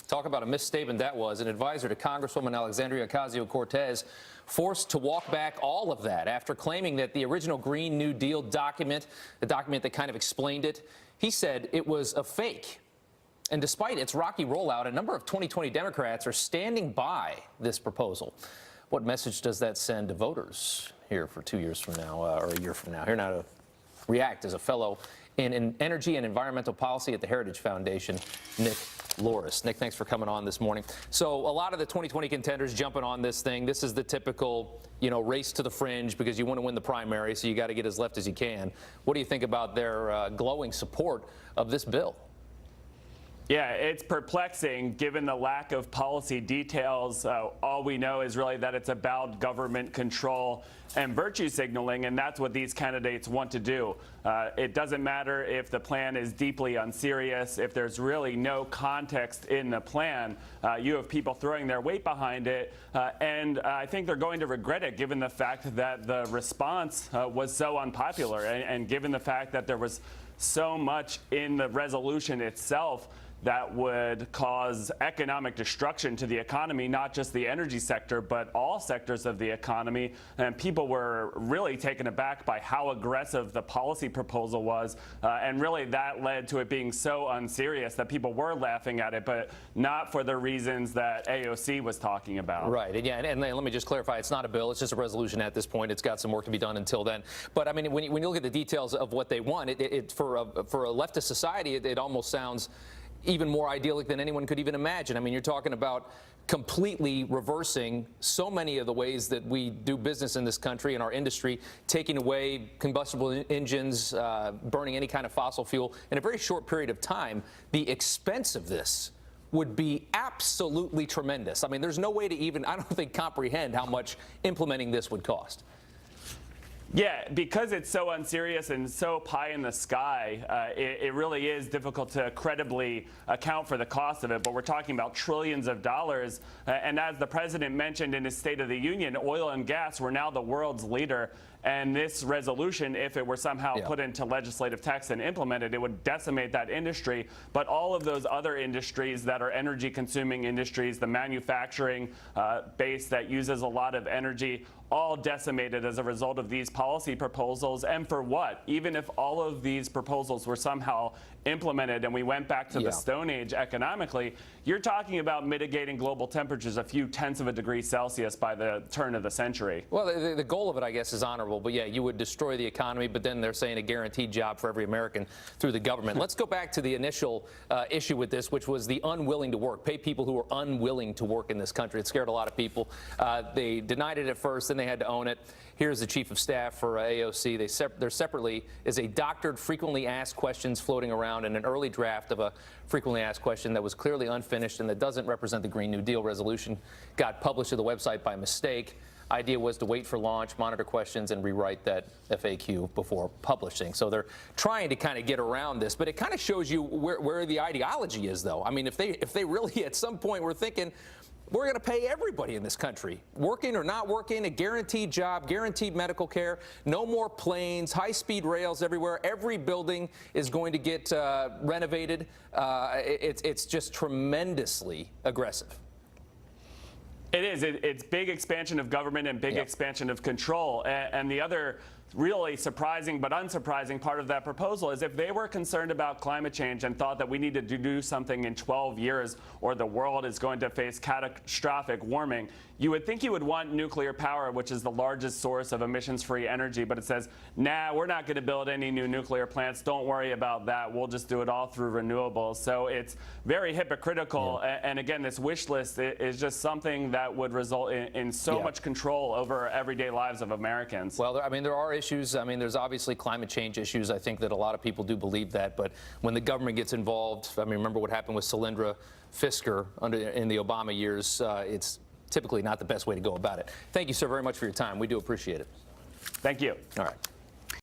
Talk about a misstatement that was. An advisor to Congresswoman Alexandria Ocasio-Cortez forced to walk back all of that after claiming that the original Green New Deal document, the document that kind of explained it, he said it was a fake. And despite its rocky rollout, a number of 2020 Democrats are standing by this proposal. What message does that send to voters here for 2 years from now, or a year from now? Here now to react is a fellow in energy and environmental policy at the Heritage Foundation, Nick Loris. Nick, thanks for coming on this morning. So a lot of the 2020 contenders jumping on this thing. This is the typical, race to the fringe because you want to win the primary, so you got to get as left as you can. What do you think about their glowing support of this bill? Yeah, it's perplexing given the lack of policy details. All we know is really that it's about government control and virtue signaling, and that's what these candidates want to do. It doesn't matter if the plan is deeply unserious, if there's really no context in the plan. You have people throwing their weight behind it, and I think they're going to regret it given the fact that the response was so unpopular, and given the fact that there was so much in the resolution itself that would cause economic destruction to the economy, not just the energy sector, but all sectors of the economy. And people were really taken aback by how aggressive the policy proposal was. And really that led to it being so unserious that people were laughing at it, but not for the reasons that AOC was talking about. Right. And let me just clarify, it's not a bill, it's just a resolution at this point. It's got some work to be done until then. But I mean, when you look at the details of what they want, for a leftist society, it almost sounds even more idyllic than anyone could even imagine. I mean, you're talking about completely reversing so many of the ways that we do business in this country and our industry, taking away combustible engines, burning any kind of fossil fuel in a very short period of time. The expense of this would be absolutely tremendous. I mean, there's no way to even, I don't think, comprehend how much implementing this would cost. Yeah, because it's so unserious and so pie in the sky, it really is difficult to credibly account for the cost of it. But we're talking about trillions of dollars. And as the president mentioned in his State of the Union, oil and gas, we're now the world's leader. And this resolution, if it were somehow put into legislative text and implemented, it would decimate that industry. But all of those other industries that are energy consuming industries, the manufacturing base that uses a lot of energy, all decimated as a result of these policy proposals. And for what? Even if all of these proposals were somehow implemented and we went back to the Stone Age economically, you're talking about mitigating global temperatures a few tenths of a degree Celsius by the turn of the century. Well, the goal of it, I guess, is honorable. But yeah, you would destroy the economy, but then they're saying a guaranteed job for every American through the government. Let's go back to the initial issue with this, which was the unwilling to work. Pay people who are unwilling to work in this country. It scared a lot of people. They denied it at first, then they had to own it. Here's the chief of staff for AOC. There separately is a doctored frequently asked questions floating around in an early draft of a frequently asked question that was clearly unfinished and that doesn't represent the Green New Deal resolution. Got published to the website by mistake. Idea was to wait for launch, monitor questions, and rewrite that FAQ before publishing. So they're trying to kind of get around this, but it kind of shows you where the ideology is, though. I mean, if they really at some point were thinking, we're going to pay everybody in this country, working or not working, a guaranteed job, guaranteed medical care, no more planes, high-speed rails everywhere. Every building is going to get renovated. It's just tremendously aggressive. It is. It's big expansion of government and big expansion of control. And the other really surprising but unsurprising part of that proposal is if they were concerned about climate change and thought that we needed to do something in 12 years or the world is going to face catastrophic warming, you would think you would want nuclear power, which is the largest source of emissions-free energy, but it says, nah, we're not going to build any new nuclear plants. Don't worry about that. We'll just do it all through renewables. So it's very hypocritical. And again, this wish list is just something that would result in so much control over everyday lives of Americans. Well, I mean, there are issues. I mean, there's obviously climate change issues. I think that a lot of people do believe that. But when the government gets involved, I mean, remember what happened with Solyndra Fisker in the Obama years. It's typically not the best way to go about it. Thank you, sir, very much for your time. We do appreciate it. Thank you. All right.